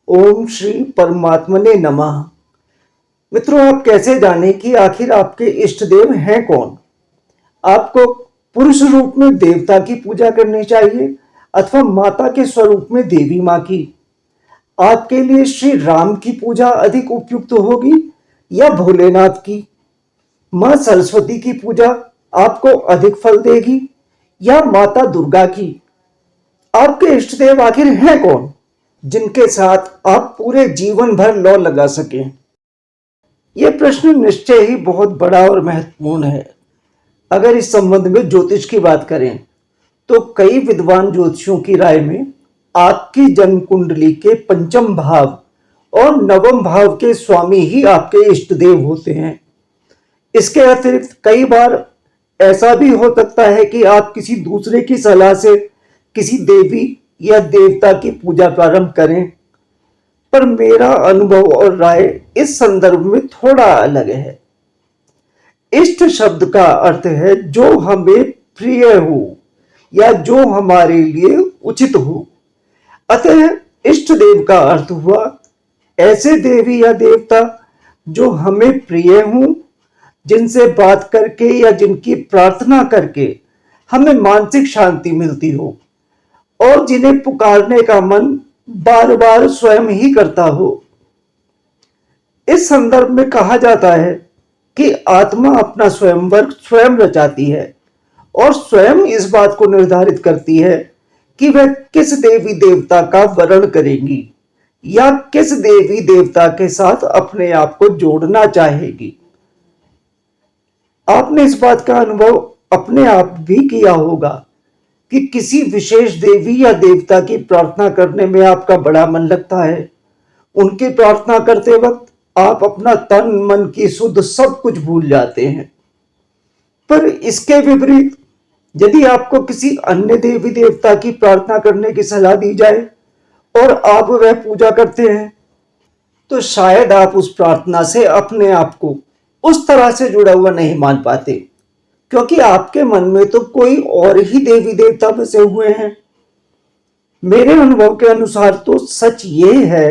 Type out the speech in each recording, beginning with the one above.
ओम श्री परमात्मने नमः। मित्रों, आप कैसे जानें कि आखिर आपके इष्ट देव हैं कौन? आपको पुरुष रूप में देवता की पूजा करनी चाहिए अथवा माता के स्वरूप में देवी माँ की? आपके लिए श्री राम की पूजा अधिक उपयुक्त होगी या भोलेनाथ की? माँ सरस्वती की पूजा आपको अधिक फल देगी या माता दुर्गा की? आपके इष्ट देव आखिर हैं कौन जिनके साथ आप पूरे जीवन भर लौ लगा सकें? यह प्रश्न निश्चय ही बहुत बड़ा और महत्वपूर्ण है। अगर इस संबंध में ज्योतिष की बात करें तो कई विद्वान ज्योतिषियों की राय में आपकी जन्म कुंडली के पंचम भाव और नवम भाव के स्वामी ही आपके इष्ट देव होते हैं। इसके अतिरिक्त कई बार ऐसा भी हो सकता है कि आप किसी दूसरे की सलाह से किसी देवी या देवता की पूजा प्रारंभ करें, पर मेरा अनुभव और राय इस संदर्भ में थोड़ा अलग है। इष्ट शब्द का अर्थ है जो हमें प्रिय हो या जो हमारे लिए उचित हो। अतः इष्ट देव का अर्थ हुआ ऐसे देवी या देवता जो हमें प्रिय हों, जिनसे बात करके या जिनकी प्रार्थना करके हमें मानसिक शांति मिलती हो और जिन्हें पुकारने का मन बार बार स्वयं ही करता हो। इस संदर्भ में कहा जाता है कि आत्मा अपना स्वयंवर स्वयं रचाती है और स्वयं इस बात को निर्धारित करती है कि वह किस देवी देवता का वरण करेगी या किस देवी देवता के साथ अपने आप को जोड़ना चाहेगी। आपने इस बात का अनुभव अपने आप भी किया होगा कि किसी विशेष देवी या देवता की प्रार्थना करने में आपका बड़ा मन लगता है। उनकी प्रार्थना करते वक्त आप अपना तन मन की सुध सब कुछ भूल जाते हैं। पर इसके विपरीत यदि आपको किसी अन्य देवी देवता की प्रार्थना करने की सलाह दी जाए और आप वह पूजा करते हैं तो शायद आप उस प्रार्थना से अपने आप को उस तरह से जुड़ा हुआ नहीं मान पाते, क्योंकि आपके मन में तो कोई और ही देवी देवता बसे हुए हैं। मेरे अनुभव के अनुसार तो सच ये है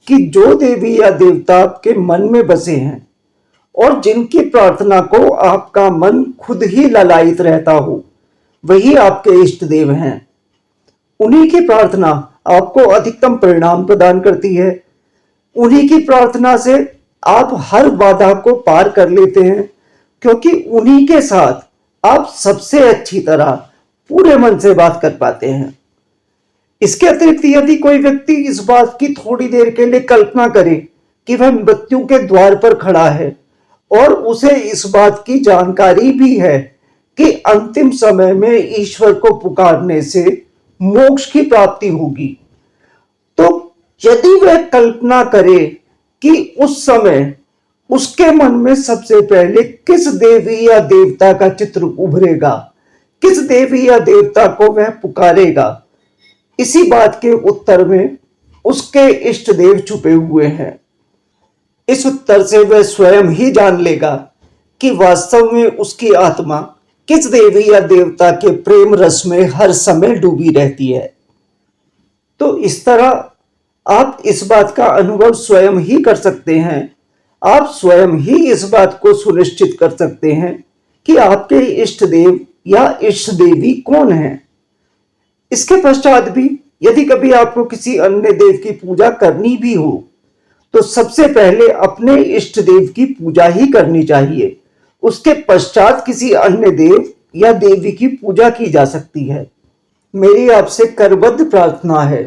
कि जो देवी या देवता आपके मन में बसे हैं और जिनकी प्रार्थना को आपका मन खुद ही ललायित रहता हो, वही आपके इष्ट देव हैं। उन्हीं की प्रार्थना आपको अधिकतम परिणाम प्रदान करती है। उन्हीं की प्रार्थना से आप हर बाधा को पार कर लेते हैं, क्योंकि उन्हीं के साथ आप सबसे अच्छी तरह पूरे मन से बात कर पाते हैं। इसके अतिरिक्त यदि कोई व्यक्ति इस बात की थोड़ी देर के लिए कल्पना करे कि वह मृत्यु के द्वार पर खड़ा है और उसे इस बात की जानकारी भी है कि अंतिम समय में ईश्वर को पुकारने से मोक्ष की प्राप्ति होगी, तो यदि वह कल्पना करे कि उस समय उसके मन में सबसे पहले किस देवी या देवता का चित्र उभरेगा, किस देवी या देवता को वह पुकारेगा, इसी बात के उत्तर में उसके इष्ट देव छुपे हुए हैं। इस उत्तर से वह स्वयं ही जान लेगा कि वास्तव में उसकी आत्मा किस देवी या देवता के प्रेम रस में हर समय डूबी रहती है। तो इस तरह आप इस बात का अनुभव स्वयं ही कर सकते हैं। आप स्वयं ही इस बात को सुनिश्चित कर सकते हैं कि आपके इष्ट देव या इष्ट देवी कौन है। इसके पश्चात भी यदि कभी आपको किसी अन्य देव की पूजा करनी भी हो तो सबसे पहले अपने इष्ट देव की पूजा ही करनी चाहिए। उसके पश्चात किसी अन्य देव या देवी की पूजा की जा सकती है। मेरी आपसे करबद्ध प्रार्थना है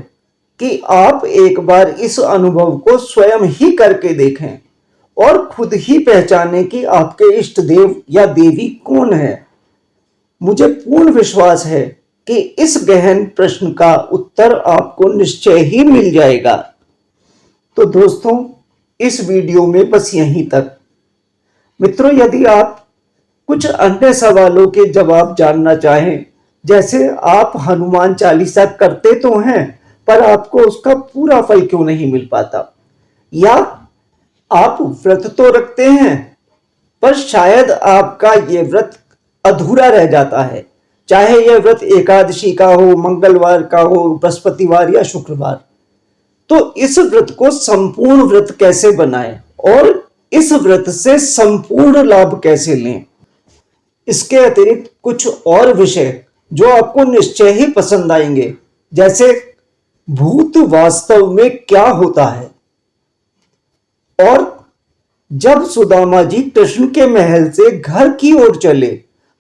कि आप एक बार इस अनुभव को स्वयं ही करके देखें और खुद ही पहचानें कि आपके इष्ट देव या देवी कौन है। मुझे पूर्ण विश्वास है कि इस गहन प्रश्न का उत्तर आपको निश्चय ही मिल जाएगा। तो दोस्तों, इस वीडियो में बस यहीं तक। मित्रों, यदि आप कुछ अन्य सवालों के जवाब जानना चाहें, जैसे आप हनुमान चालीसा करते तो हैं पर आपको उसका पूरा फल क्यों नहीं मिल पाता, या आप व्रत तो रखते हैं पर शायद आपका ये व्रत अधूरा रह जाता है, चाहे यह व्रत एकादशी का हो, मंगलवार का हो, बृहस्पतिवार या शुक्रवार, तो इस व्रत को संपूर्ण व्रत कैसे बनाएं और इस व्रत से संपूर्ण लाभ कैसे लें। इसके अतिरिक्त कुछ और विषय जो आपको निश्चय ही पसंद आएंगे, जैसे भूत वास्तव में क्या होता है, और जब सुदामा जी कृष्ण के महल से घर की ओर चले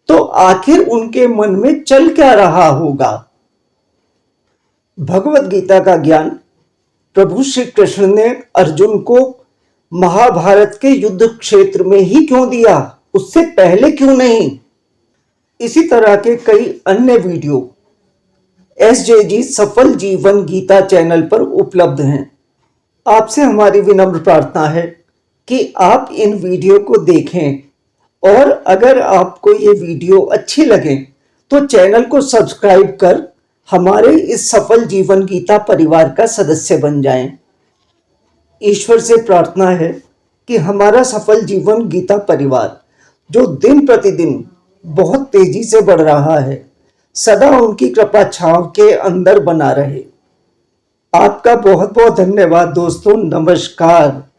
तो आखिर उनके मन में चल क्या रहा होगा। भगवत गीता का ज्ञान प्रभु श्री कृष्ण ने अर्जुन को महाभारत के युद्ध क्षेत्र में ही क्यों दिया, उससे पहले क्यों नहीं। इसी तरह के कई अन्य वीडियो SJG सफल जीवन गीता चैनल पर उपलब्ध हैं। आपसे हमारी विनम्र प्रार्थना है कि आप इन वीडियो को देखें और अगर आपको ये वीडियो अच्छी लगे तो चैनल को सब्सक्राइब कर हमारे इस सफल जीवन गीता परिवार का सदस्य बन जाएं। ईश्वर से प्रार्थना है कि हमारा सफल जीवन गीता परिवार जो दिन प्रतिदिन बहुत तेजी से बढ़ रहा है, सदा उनकी कृपा छांव के अंदर बना रहे। आपका बहुत बहुत धन्यवाद दोस्तों। नमस्कार।